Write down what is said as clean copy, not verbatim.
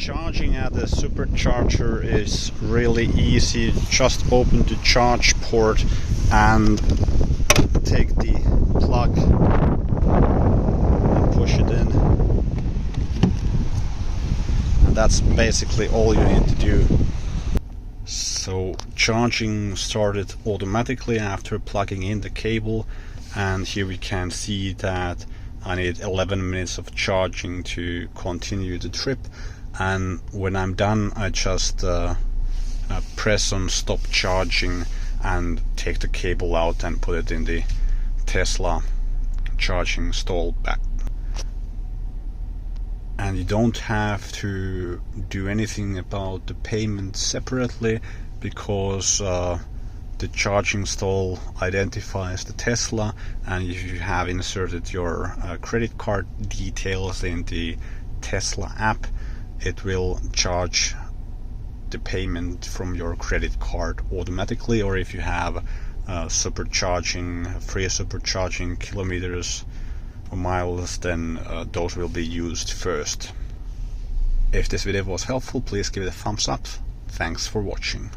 Charging at the Supercharger is really easy. Just open the charge port and take the plug and push it in. And that's basically all you need to do. So charging started automatically after plugging in the cable, and here we can see that I need 11 minutes of charging to continue the trip. And when I'm done, I just press on stop charging and take the cable out and put it in the Tesla charging stall back. And you don't have to do anything about the payment separately, because the charging stall identifies the Tesla, and if you have inserted your credit card details in the Tesla app, it will charge the payment from your credit card automatically. Or if you have free supercharging kilometers or miles, then those will be used first. If this video was helpful, please give it a thumbs up. Thanks for watching.